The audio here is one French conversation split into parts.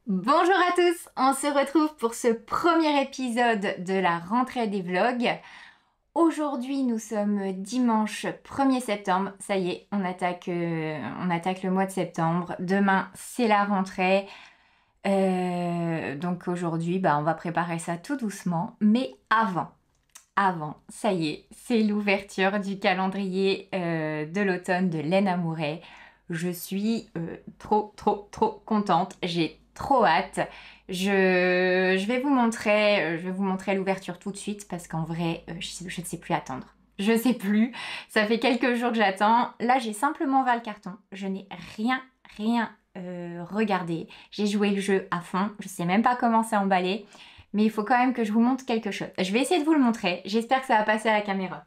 Bonjour à tous, on se retrouve pour ce premier épisode de la rentrée des vlogs. Aujourd'hui nous sommes dimanche 1er septembre, ça y est, on attaque le mois de septembre. Demain c'est la rentrée, donc aujourd'hui on va préparer ça tout doucement. Mais avant, ça y est, c'est l'ouverture du calendrier de l'automne de Laine Amouret. Je suis trop contente, j'ai trop hâte. Je vais vous montrer l'ouverture tout de suite parce qu'en vrai, je ne sais plus attendre. Je sais plus, ça fait quelques jours que j'attends. Là, j'ai simplement ouvert le carton. Je n'ai rien regardé. J'ai joué le jeu à fond. Je sais même pas comment c'est emballé. Mais il faut quand même que je vous montre quelque chose. Je vais essayer de vous le montrer. J'espère que ça va passer à la caméra.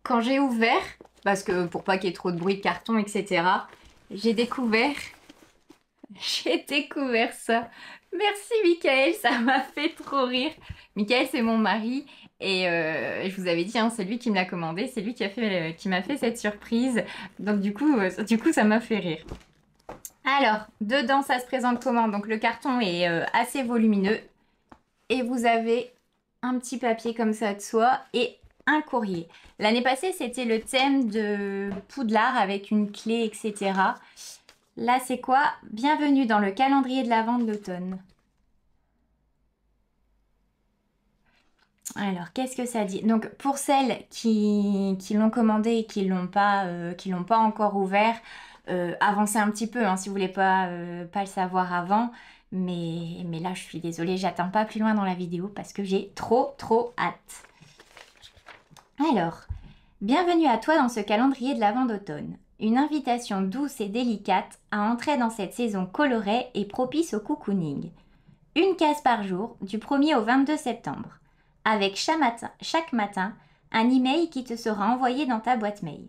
Quand j'ai ouvert, parce que pour pas qu'il y ait trop de bruit de carton, etc., j'ai découvert ça. Merci Michael, ça m'a fait trop rire. Michael, c'est mon mari et je vous avais dit, hein, c'est lui qui me l'a commandé, c'est lui qui m'a fait cette surprise. Donc du coup, ça m'a fait rire. Alors, dedans, ça se présente comment? Donc le carton est assez volumineux et vous avez un petit papier comme ça de soie et un courrier. L'année passée, c'était le thème de Poudlard avec une clé, etc. Là, c'est quoi? Bienvenue dans le calendrier de l'Avent de l'automne. Alors, qu'est-ce que ça dit? Donc, pour celles qui l'ont commandé et qui l'ont pas encore ouvert, avancez un petit peu, hein, si vous voulez pas le savoir avant. Mais là, je suis désolée, j'attends pas plus loin dans la vidéo parce que j'ai trop hâte. Alors, bienvenue à toi dans ce calendrier de l'Avent d'automne. Une invitation douce et délicate à entrer dans cette saison colorée et propice au cocooning. Une case par jour, du 1er au 22 septembre. Avec chaque matin, un email qui te sera envoyé dans ta boîte mail.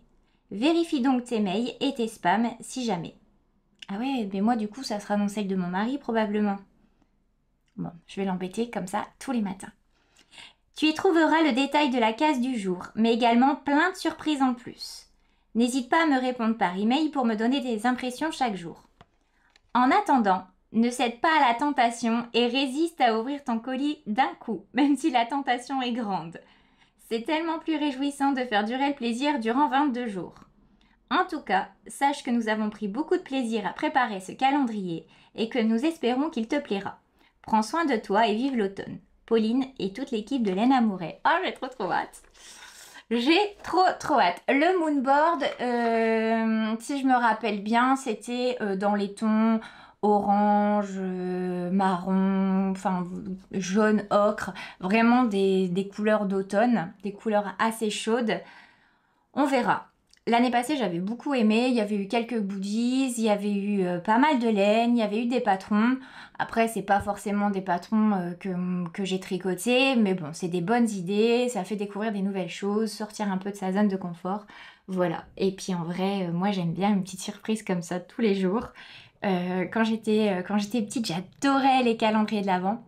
Vérifie donc tes mails et tes spams si jamais. Ah ouais, mais moi du coup ça sera dans celle de mon mari probablement. Bon, je vais l'embêter comme ça tous les matins. Tu y trouveras le détail de la case du jour, mais également plein de surprises en plus. N'hésite pas à me répondre par email pour me donner des impressions chaque jour. En attendant, ne cède pas à la tentation et résiste à ouvrir ton colis d'un coup, même si la tentation est grande. C'est tellement plus réjouissant de faire durer le plaisir durant 22 jours. En tout cas, sache que nous avons pris beaucoup de plaisir à préparer ce calendrier et que nous espérons qu'il te plaira. Prends soin de toi et vive l'automne. Pauline et toute l'équipe de Laine Amouret. Oh, j'ai trop hâte. J'ai trop hâte. Le moonboard, si je me rappelle bien, c'était dans les tons orange, marron, enfin jaune, ocre. Vraiment des couleurs d'automne, des couleurs assez chaudes. On verra. L'année passée, j'avais beaucoup aimé. Il y avait eu quelques goodies, il y avait eu pas mal de laine, il y avait eu des patrons. Après, c'est pas forcément des patrons que j'ai tricotés, mais bon, c'est des bonnes idées. Ça fait découvrir des nouvelles choses, sortir un peu de sa zone de confort. Voilà. Et puis en vrai, moi j'aime bien une petite surprise comme ça tous les jours. Quand j'étais petite, j'adorais les calendriers de l'Avent.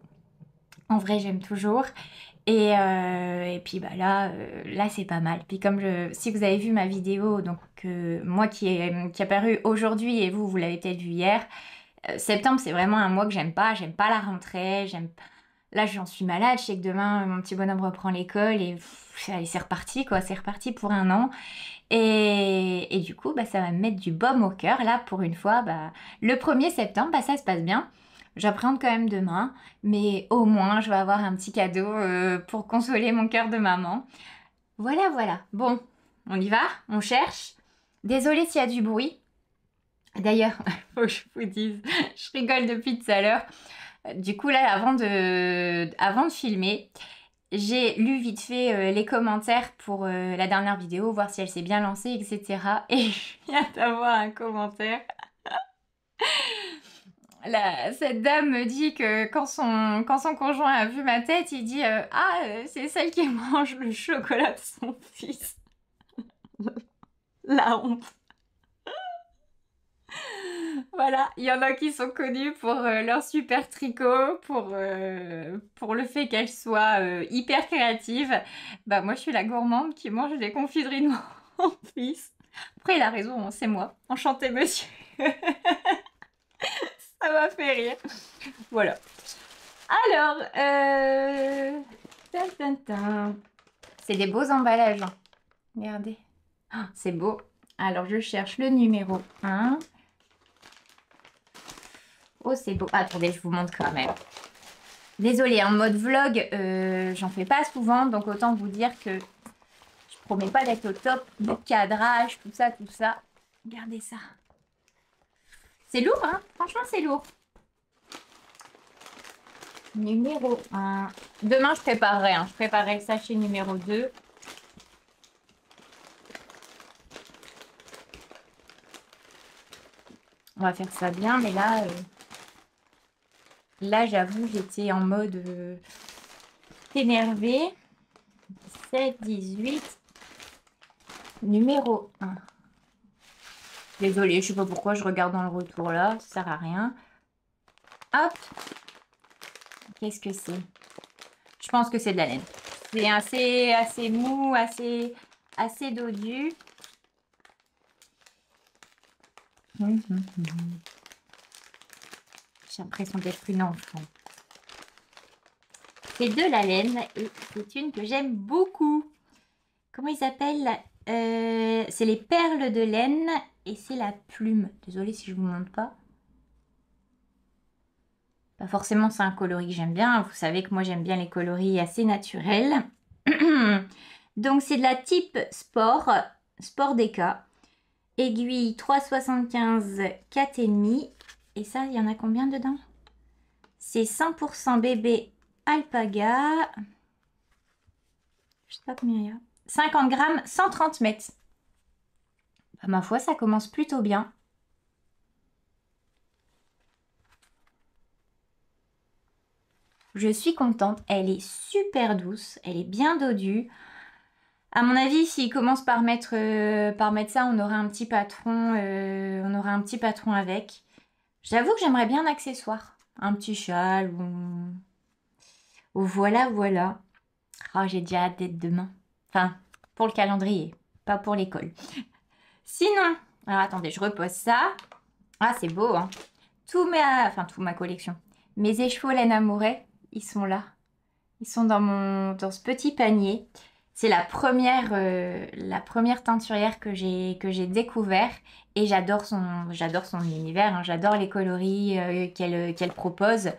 En vrai, j'aime toujours. Et puis bah là c'est pas mal. Puis comme si vous avez vu ma vidéo, donc moi qui a paru aujourd'hui et vous l'avez peut-être vu hier, septembre c'est vraiment un mois que j'aime pas la rentrée, là j'en suis malade, je sais que demain mon petit bonhomme reprend l'école et allez, c'est reparti quoi, c'est reparti pour un an. Et du coup bah ça va me mettre du baume au cœur là pour une fois, bah le 1er septembre bah ça se passe bien. J'appréhende quand même demain, mais au moins je vais avoir un petit cadeau pour consoler mon cœur de maman. Voilà. Bon, on y va, on cherche. Désolée s'il y a du bruit. D'ailleurs, faut que je vous dise, je rigole depuis tout à l'heure. Du coup là, avant de filmer, j'ai lu vite fait les commentaires pour la dernière vidéo, voir si elle s'est bien lancée, etc. Et je viens d'avoir un commentaire. Cette dame me dit que quand son conjoint a vu ma tête, il dit c'est celle qui mange le chocolat de son fils. La honte. Voilà, il y en a qui sont connus pour leur super tricot, pour le fait qu'elles soient hyper créatives. Bah moi je suis la gourmande qui mange des confiseries de mon fils. Après il a raison, hein, c'est moi. Enchanté monsieur. m'a fait rire. Voilà. Alors, tin, tin, tin. C'est des beaux emballages. Hein. Regardez. Oh, c'est beau. Alors, je cherche le numéro 1. Oh, c'est beau. Attendez, je vous montre quand même. Désolée, en mode vlog, j'en fais pas souvent. Donc, autant vous dire que je promets pas d'être au top du cadrage, tout ça, tout ça. Regardez ça. C'est lourd, hein? Franchement, c'est lourd. Numéro 1. Demain, je préparerai. Hein. Je préparerai le sachet numéro 2. On va faire ça bien, mais là, j'avoue, j'étais en mode énervée. 17, 18. Numéro 1. Désolée, je sais pas pourquoi je regarde dans le retour là. Ça sert à rien. Hop. Qu'est-ce que c'est? Je pense que c'est de la laine. C'est assez mou, assez dodu. J'ai l'impression d'être une enfant. C'est de la laine et c'est une que j'aime beaucoup. Comment ils s'appellent? C'est les perles de laine et c'est la plume. Désolée si je vous montre pas. Pas forcément c'est un coloris que j'aime bien. Vous savez que moi j'aime bien les coloris assez naturels. Donc c'est de la type sport Deca. Aiguille 3,75, 4,5. Et ça, il y en a combien dedans? C'est 100% bébé alpaga. Je sais pas combien il y a. 50 grammes, 130 mètres. Bah, ma foi, ça commence plutôt bien. Je suis contente. Elle est super douce. Elle est bien dodue. À mon avis, s'il commence par mettre ça, on aura un petit patron. On aura un petit patron avec. J'avoue que j'aimerais bien un accessoire. Un petit châle ou voilà, voilà. Oh, j'ai déjà hâte d'être demain. Enfin, pour le calendrier, pas pour l'école. Sinon, alors attendez, je repose ça. Ah, c'est beau, hein. Toute ma collection. Mes écheveaux laine amouret, ils sont là. Ils sont dans ce petit panier. C'est la première teinturière que j'ai découvert et j'adore son univers. Hein. J'adore les coloris qu'elle propose.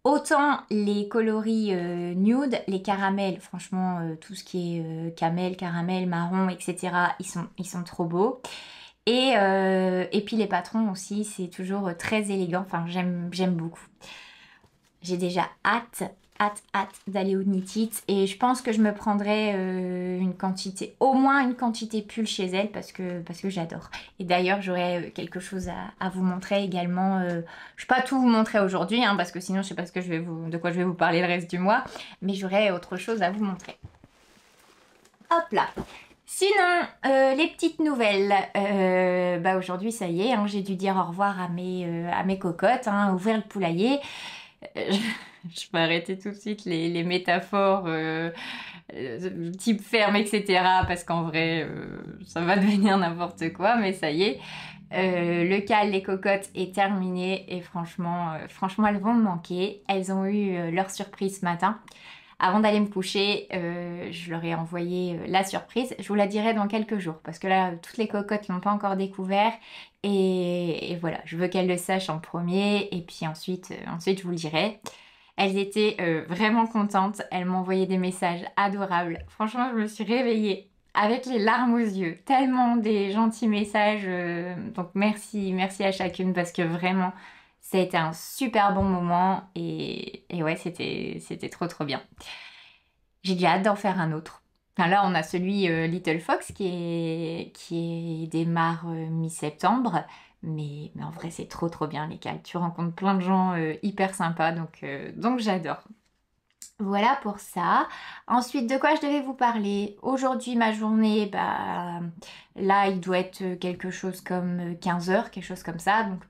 Autant les coloris nude, les caramels, franchement, tout ce qui est camel, caramel, marron, etc., ils sont trop beaux. Et puis les patrons aussi, c'est toujours très élégant. Enfin, j'aime beaucoup. J'ai déjà hâte d'aller au Knit It et je pense que je me prendrai au moins une quantité pull chez elle parce que j'adore. Et d'ailleurs, j'aurai quelque chose à vous montrer également. Je ne vais pas tout vous montrer aujourd'hui hein, parce que sinon je sais pas de quoi je vais vous parler le reste du mois, mais j'aurai autre chose à vous montrer. Hop là. Sinon, les petites nouvelles. Aujourd'hui, ça y est, hein, j'ai dû dire au revoir à mes cocottes, hein, ouvrir le poulailler. Je vais arrêter tout de suite les métaphores type ferme, etc. Parce qu'en vrai, ça va devenir n'importe quoi, mais ça y est. Le cal, les cocottes est terminé et franchement, elles vont me manquer. Elles ont eu leur surprise ce matin. Avant d'aller me coucher, je leur ai envoyé la surprise. Je vous la dirai dans quelques jours parce que là, toutes les cocottes n'ont pas encore découvert. Et voilà, je veux qu'elles le sachent en premier et puis ensuite je vous le dirai. Elles étaient vraiment contentes. Elles m'ont envoyé des messages adorables. Franchement, je me suis réveillée avec les larmes aux yeux. Tellement des gentils messages. Donc merci à chacune parce que vraiment, ça a été un super bon moment. Et ouais, c'était trop bien. J'ai déjà hâte d'en faire un autre. Enfin, là, on a celui Little Fox qui démarre mi-septembre. Mais en vrai, c'est trop bien les cales. Tu rencontres plein de gens hyper sympas, donc j'adore. Voilà pour ça. Ensuite, de quoi je devais vous parler? Aujourd'hui, ma journée, là, il doit être quelque chose comme 15 heures, quelque chose comme ça. Donc,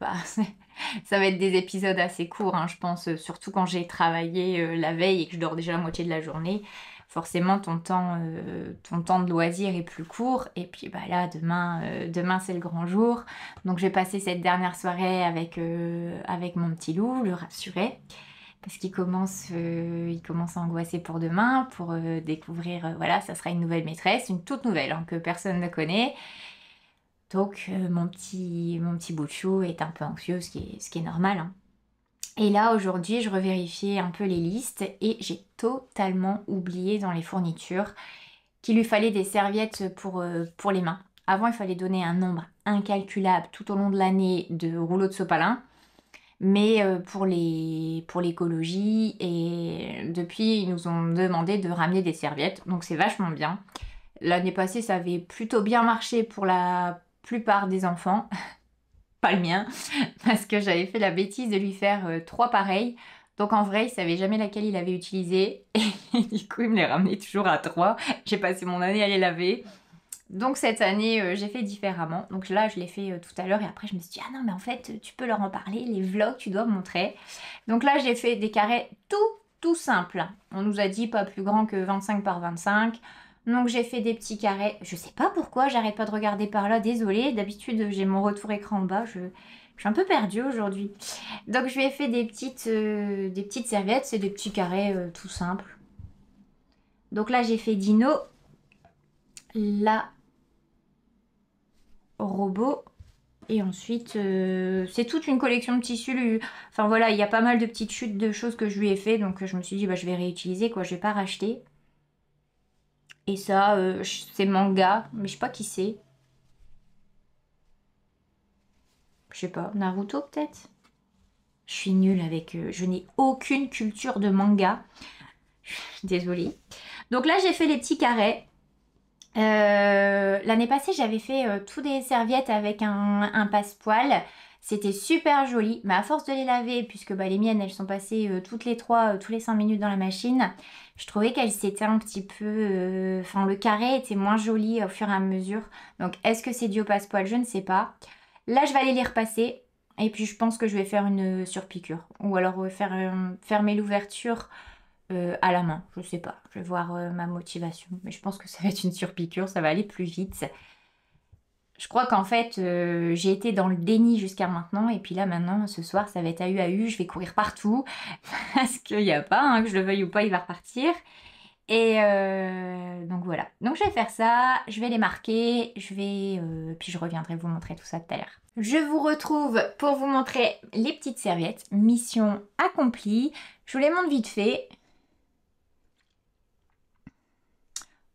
ça va être des épisodes assez courts, hein, je pense, surtout quand j'ai travaillé la veille et que je dors déjà la moitié de la journée. forcément ton temps de loisir est plus court. Et puis bah là, demain c'est le grand jour. Donc je vais passer cette dernière soirée avec mon petit loup, le rassurer. Parce il commence à angoisser pour demain, pour découvrir, voilà, ça sera une nouvelle maîtresse, une toute nouvelle, hein, que personne ne connaît. Donc mon petit bout de chou est un peu anxieux, ce qui est normal, hein. Et là, aujourd'hui, je revérifiais un peu les listes et j'ai totalement oublié dans les fournitures qu'il lui fallait des serviettes pour les mains. Avant, il fallait donner un nombre incalculable tout au long de l'année de rouleaux de sopalin, mais pour l'écologie, et depuis, ils nous ont demandé de ramener des serviettes, donc c'est vachement bien. L'année passée, ça avait plutôt bien marché pour la plupart des enfants, pas le mien, parce que j'avais fait la bêtise de lui faire 3 pareils. Donc en vrai, il savait jamais laquelle il avait utilisé. Et du coup, il me les ramenait toujours à 3. J'ai passé mon année à les laver. Donc cette année, j'ai fait différemment. Donc là, je l'ai fait tout à l'heure. Et après, je me suis dit, ah non, mais en fait, tu peux leur en parler. Les vlogs, tu dois montrer. Donc là, j'ai fait des carrés tout simples. On nous a dit pas plus grand que 25 par 25. Donc j'ai fait des petits carrés. Je sais pas pourquoi, j'arrête pas de regarder par là. Désolée, d'habitude, j'ai mon retour écran en bas. Je suis un peu perdue aujourd'hui. Donc je lui ai fait des petites serviettes. C'est des petits carrés tout simples. Donc là, j'ai fait Dino. Là, robot. Et ensuite, c'est toute une collection de tissus. Enfin voilà, il y a pas mal de petites chutes de choses que je lui ai fait. Donc je me suis dit, bah, je vais réutiliser, quoi. Je vais pas racheter. Et ça, c'est manga. Mais je sais pas qui c'est. Je sais pas, Naruto peut-être? Je suis nulle avec... je n'ai aucune culture de manga. Désolée. Donc là, j'ai fait les petits carrés. L'année passée, j'avais fait tous des serviettes avec un passepoil. C'était super joli, mais à force de les laver, puisque bah, les miennes, elles sont passées toutes les 3, tous les 5 minutes dans la machine, je trouvais qu'elles s'étaient un petit peu... Enfin, le carré était moins joli au fur et à mesure. Donc, est-ce que c'est dû au passepoil? Je ne sais pas. Là, je vais aller les repasser. Et puis, je pense que je vais faire une surpiqûre. Ou alors fermer l'ouverture à la main, je sais pas, je vais voir ma motivation, mais je pense que ça va être une surpiqûre, ça va aller plus vite. Je crois qu'en fait, j'ai été dans le déni jusqu'à maintenant, et puis là maintenant, ce soir, ça va être AU, je vais courir partout, parce qu'il n'y a pas, hein, que je le veuille ou pas, il va repartir. Et donc voilà, donc je vais faire ça, je vais les marquer, puis je reviendrai vous montrer tout ça tout à l'heure. Je vous retrouve pour vous montrer les petites serviettes, mission accomplie. Je vous les montre vite fait.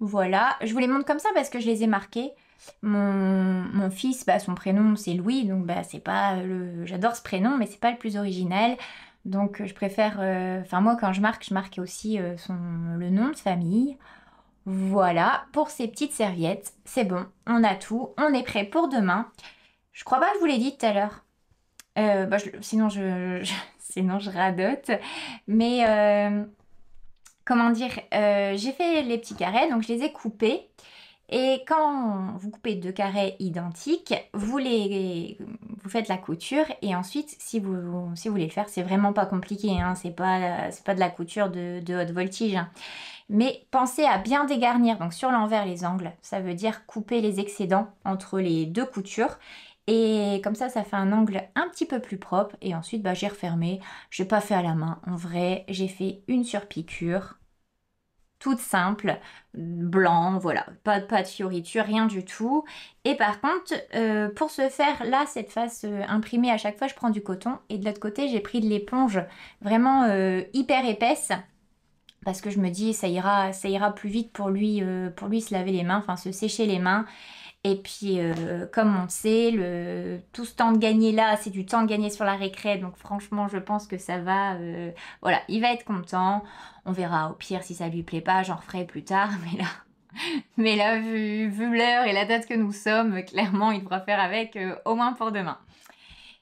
Voilà, je vous les montre comme ça parce que je les ai marqués. Mon fils, bah, son prénom c'est Louis, donc bah, c'est pas le... J'adore ce prénom, mais c'est pas le plus original. Donc je préfère... Enfin moi quand je marque aussi le nom de famille. Voilà, pour ces petites serviettes, c'est bon, on a tout, on est prêt pour demain. Je crois pas que je vous l'ai dit tout à l'heure. Bah, sinon sinon je radote. Mais... comment dire, j'ai fait les petits carrés, donc je les ai coupés. Et quand vous coupez 2 carrés identiques, vous faites la couture. Et ensuite, si vous voulez le faire, c'est vraiment pas compliqué, hein, c'est pas de la couture de haute voltige, hein. Mais pensez à bien dégarnir, donc sur l'envers les angles. Ça veut dire couper les excédents entre les 2 coutures. Et comme ça fait un angle un petit peu plus propre. Et ensuite, bah, j'ai refermé. Je n'ai pas fait à la main. En vrai, j'ai fait une surpiqûre. Toute simple, blanc, voilà, pas de fioriture, rien du tout. Et par contre, pour ce faire, là, cette face imprimée, à chaque fois, je prends du coton. Et de l'autre côté, j'ai pris de l'éponge vraiment hyper épaisse. Parce que je me dis, ça ira plus vite pour lui se laver les mains, enfin se sécher les mains. Et puis, comme on le sait, tout ce temps de gagner là, c'est du temps de gagner sur la récré. Donc franchement, je pense que ça va... voilà, il va être content. On verra au pire si ça lui plaît pas, j'en referai plus tard. Mais là vu l'heure et la date que nous sommes, clairement, il devra faire avec au moins pour demain.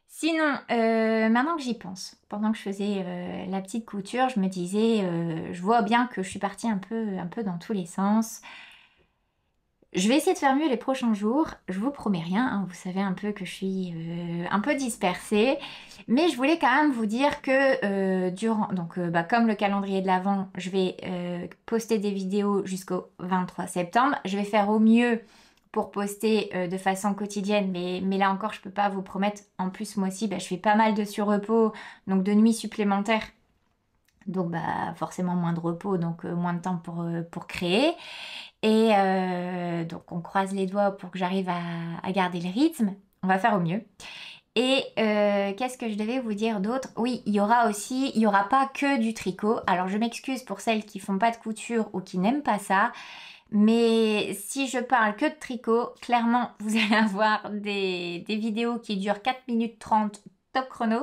Sinon, maintenant que j'y pense, pendant que je faisais la petite couture, je me disais, je vois bien que je suis partie un peu dans tous les sens. Je vais essayer de faire mieux les prochains jours. Je vous promets rien, hein. Vous savez un peu que je suis un peu dispersée. Mais je voulais quand même vous dire que comme le calendrier de l'Avent, je vais poster des vidéos jusqu'au 23 septembre. Je vais faire au mieux pour poster de façon quotidienne. Mais là encore, je peux pas vous promettre. En plus, moi aussi, bah, je fais pas mal de surrepos, donc de nuits supplémentaires. Donc bah, forcément moins de repos, donc moins de temps pour créer. Et donc on croise les doigts pour que j'arrive à garder le rythme. On va faire au mieux. Et qu'est-ce que je devais vous dire d'autre? Oui, il y aura pas que du tricot. Alors je m'excuse pour celles qui font pas de couture ou qui n'aiment pas ça. Mais si je parle que de tricot, clairement vous allez avoir des vidéos qui durent 4 minutes 30 top chrono.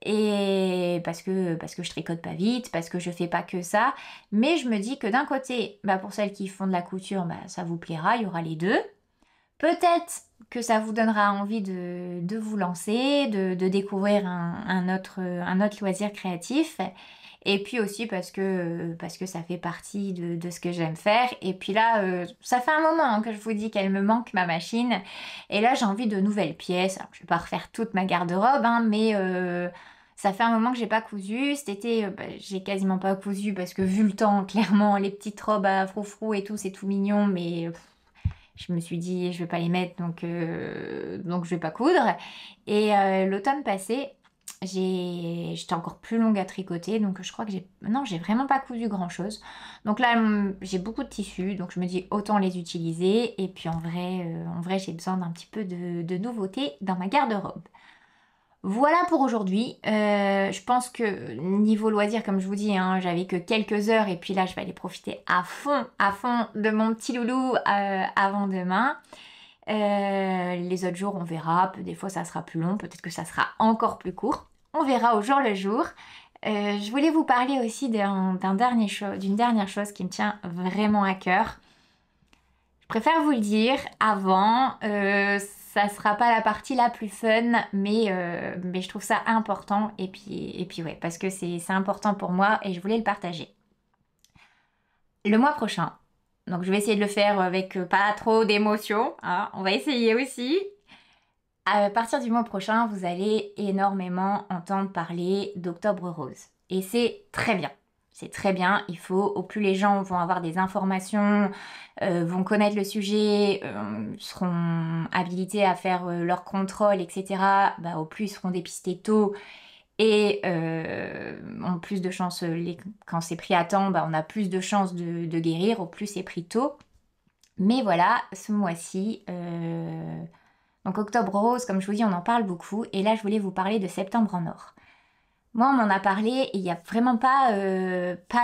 Et parce que je tricote pas vite, parce que je fais pas que ça. Mais je me dis que d'un côté, bah pour celles qui font de la couture, bah ça vous plaira, il y aura les deux. Peut-être que ça vous donnera envie de vous lancer, de découvrir un autre loisir créatif. Et puis aussi parce que ça fait partie de ce que j'aime faire. Et puis là, ça fait un moment hein, que je vous dis qu'elle me manque ma machine. Et là, j'ai envie de nouvelles pièces. Alors, je vais pas refaire toute ma garde-robe, hein, mais ça fait un moment que j'ai pas cousu. Cet été, bah, j'ai quasiment pas cousu parce que vu le temps, clairement, les petites robes à froufrou et tout, c'est tout mignon, mais je me suis dit, je vais pas les mettre, donc je vais pas coudre. Et l'automne passé, j'étais encore plus longue à tricoter, donc je crois que non, j'ai vraiment pas cousu grand-chose. Donc là, j'ai beaucoup de tissus, donc je me dis autant les utiliser. Et puis en vrai, j'ai besoin d'un petit peu de nouveauté dans ma garde-robe. Voilà pour aujourd'hui. Je pense que niveau loisir, comme je vous dis, hein, j'avais que quelques heures et puis là, je vais aller profiter à fond de mon petit loulou avant demain. Les autres jours, on verra. Des fois, ça sera plus long. Peut-être que ça sera encore plus court. On verra au jour le jour. Je voulais vous parler aussi d'une dernière chose qui me tient vraiment à cœur. Je préfère vous le dire avant, ça sera pas la partie la plus fun, mais je trouve ça important et puis ouais, parce que c'est important pour moi et je voulais le partager. Le mois prochain, donc je vais essayer de le faire avec pas trop d'émotion, hein, on va essayer aussi. À partir du mois prochain, vous allez énormément entendre parler d'Octobre Rose. Et c'est très bien. C'est très bien. Au plus les gens vont avoir des informations, vont connaître le sujet, seront habilités à faire leur contrôle, etc., bah, au plus ils seront dépistés tôt et ont plus de chances, quand c'est pris à temps, bah, on a plus de chances de guérir, au plus c'est pris tôt. Mais voilà, ce mois-ci, donc Octobre Rose, comme je vous dis, on en parle beaucoup. Et là, je voulais vous parler de Septembre en Or. Moi, on m'en a parlé et il n'y a vraiment pas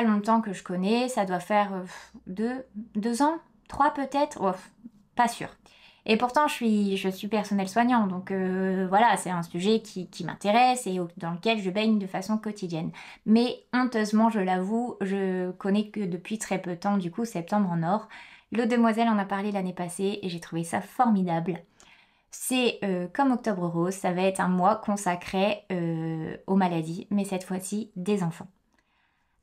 longtemps que je connais. Ça doit faire 2 ans, 3 peut-être. Oh, pas sûr. Et pourtant, je suis personnel soignant. Donc voilà, c'est un sujet qui m'intéresse et dans lequel je baigne de façon quotidienne. Mais honteusement, je l'avoue, je connais que depuis très peu de temps, du coup, Septembre en Or. L'Eau Demoiselle en a parlé l'année passée et j'ai trouvé ça formidable. C'est comme Octobre Rose, ça va être un mois consacré aux maladies, mais cette fois-ci des enfants.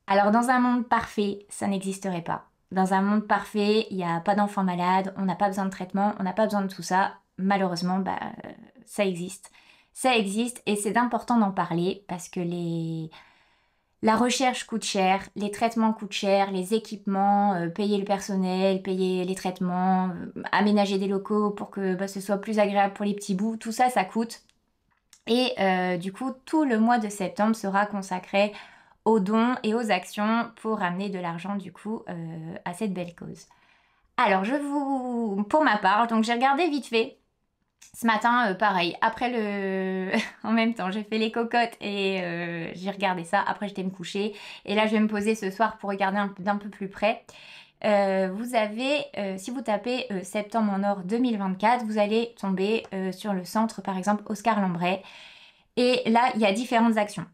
Alors dans un monde parfait, ça n'existerait pas. Dans un monde parfait, il n'y a pas d'enfants malades, on n'a pas besoin de traitement, on n'a pas besoin de tout ça. Malheureusement, bah, ça existe. Ça existe et c'est important d'en parler parce que la recherche coûte cher, les traitements coûtent cher, les équipements, payer le personnel, payer les traitements, aménager des locaux pour que bah, ce soit plus agréable pour les petits bouts, tout ça, ça coûte. Et du coup, tout le mois de septembre sera consacré aux dons et aux actions pour amener de l'argent du coup à cette belle cause. Alors, pour ma part, donc j'ai regardé vite fait. Ce matin, pareil, après en même temps, j'ai fait les cocottes et j'ai regardé ça. Après, j'étais me coucher. Et là, je vais me poser ce soir pour regarder d'un peu plus près. Vous avez, si vous tapez Septembre en Or 2024, vous allez tomber sur le centre, par exemple, Oscar Lambret. Et là, il y a différentes actions.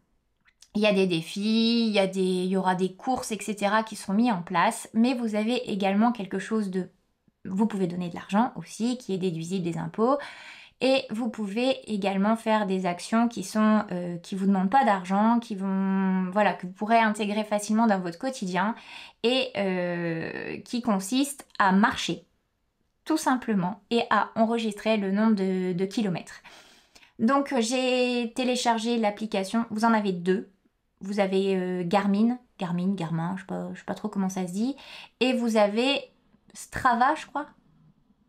Il y a des défis, il y aura des courses, etc. qui seront mis en place. Mais vous avez également quelque chose de... Vous pouvez donner de l'argent aussi, qui est déduisible des impôts. Et vous pouvez également faire des actions qui vous demandent pas d'argent, voilà, que vous pourrez intégrer facilement dans votre quotidien et qui consistent à marcher. tout simplement, et à enregistrer le nombre de kilomètres. Donc j'ai téléchargé l'application, vous en avez deux. Vous avez Garmin, je sais pas trop comment ça se dit, et vous avez Strava, je crois.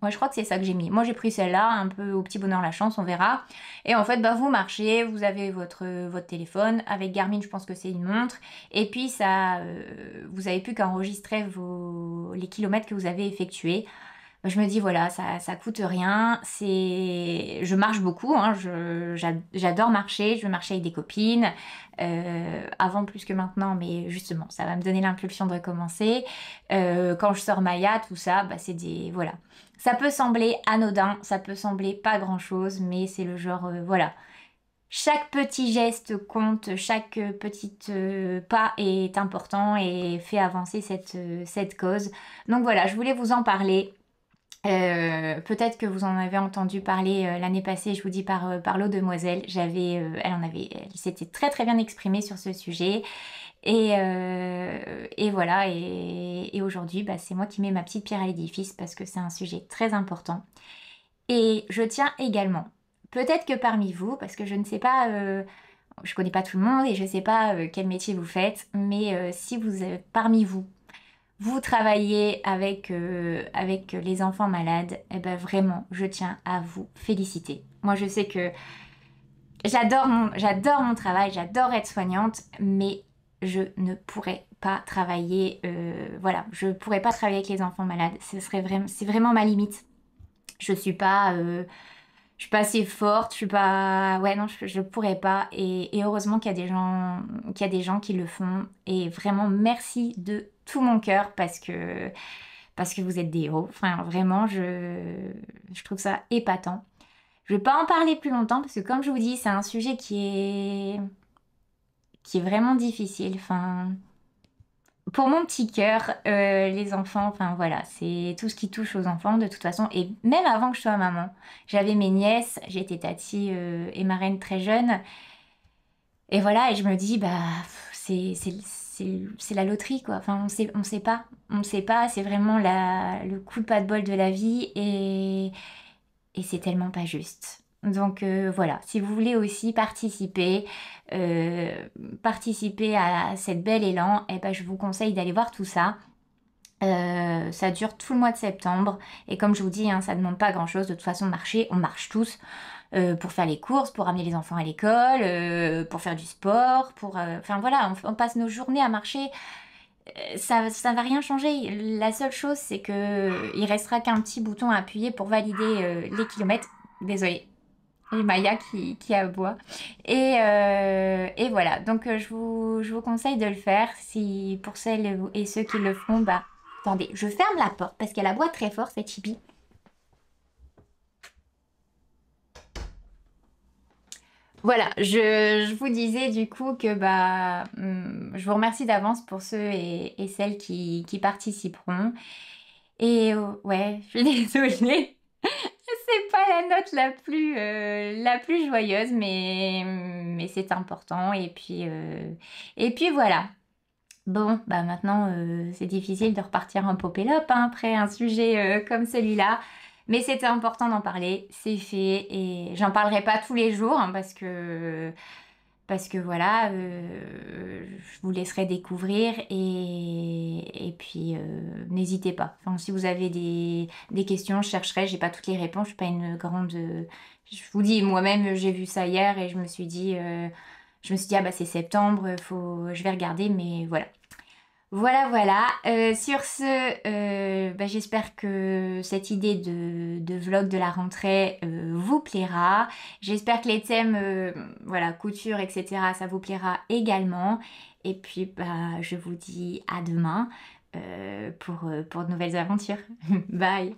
Ouais, je crois que c'est ça que j'ai mis. Moi, j'ai pris celle-là, un peu au petit bonheur la chance, on verra. Et en fait, bah, vous marchez, vous avez votre téléphone. Avec Garmin, je pense que c'est une montre. Et puis, ça, vous avez plus qu'à enregistrer les kilomètres que vous avez effectués. Je me dis voilà, ça coûte rien, je marche beaucoup, hein, j'adore marcher, je veux marcher avec des copines, avant plus que maintenant, mais justement, ça va me donner l'impulsion de recommencer. Quand je sors Maya, tout ça, bah voilà. Ça peut sembler anodin, ça peut sembler pas grand-chose, mais c'est le genre, voilà. Chaque petit geste compte, chaque petit pas est important et fait avancer cette cause. Donc voilà, je voulais vous en parler. Peut-être que vous en avez entendu parler l'année passée, je vous dis par l'eau demoiselle. Elle s'était très très bien exprimée sur ce sujet. Et voilà, et aujourd'hui, bah, c'est moi qui mets ma petite pierre à l'édifice parce que c'est un sujet très important. Et je tiens également, peut-être que parmi vous, parce que je ne sais pas, je connais pas tout le monde et je ne sais pas quel métier vous faites, mais si vous êtes parmi vous, vous travaillez avec les enfants malades, et ben vraiment, je tiens à vous féliciter. Moi, je sais que j'adore mon travail, j'adore être soignante, mais je ne pourrais pas travailler, voilà, je pourrais pas travailler avec les enfants malades. C'est vraiment ma limite. Je suis pas, je suis pas assez forte, je suis pas, ouais non, je pourrais pas. Et heureusement qu'il y a des gens qui le font. Et vraiment, merci de tout mon cœur parce que vous êtes des héros. Enfin, vraiment, je trouve ça épatant. Je vais pas en parler plus longtemps parce que comme je vous dis, c'est un sujet qui est vraiment difficile. Enfin, pour mon petit cœur, les enfants, enfin voilà, c'est tout ce qui touche aux enfants de toute façon. Et même avant que je sois maman, j'avais mes nièces, j'étais tati et marraine très jeune. Et voilà, et je me dis, bah, c'est la loterie, quoi. Enfin, on sait pas, c'est vraiment le coup de pas de bol de la vie et c'est tellement pas juste. Donc voilà, si vous voulez aussi euh, participer à cette belle élan, eh ben, je vous conseille d'aller voir tout ça. Ça dure tout le mois de septembre et comme je vous dis, hein, ça ne demande pas grand-chose. De toute façon, marcher, on marche tous pour faire les courses, pour amener les enfants à l'école, pour faire du sport, enfin voilà, on passe nos journées à marcher. Ça va rien changer. La seule chose, c'est que il restera qu'un petit bouton à appuyer pour valider les kilomètres. Désolée. Et Maya qui aboie. Et voilà, donc je vous conseille de le faire. Si pour celles et ceux qui le font, bah attendez, je ferme la porte parce qu'elle aboie très fort cette chibi. Voilà, je vous disais du coup que bah je vous remercie d'avance pour ceux et celles qui participeront. Et ouais, je suis désolée. C'est pas la note la plus joyeuse, mais c'est important. Et puis voilà. Bon, bah maintenant, c'est difficile de repartir en popélope hein, après un sujet comme celui-là. Mais c'était important d'en parler, c'est fait. Et j'en parlerai pas tous les jours hein, parce que voilà, je vous laisserai découvrir et puis n'hésitez pas. Enfin, si vous avez des questions, je chercherai, j'ai pas toutes les réponses, je suis pas une grande... Je vous dis, moi-même, j'ai vu ça hier et je me suis dit, ah bah c'est septembre, je vais regarder, mais voilà. Voilà, voilà. Sur ce, bah, j'espère que cette idée de vlog de la rentrée vous plaira. J'espère que les thèmes, voilà, couture, etc., ça vous plaira également. Et puis, bah, je vous dis à demain pour de nouvelles aventures. Bye!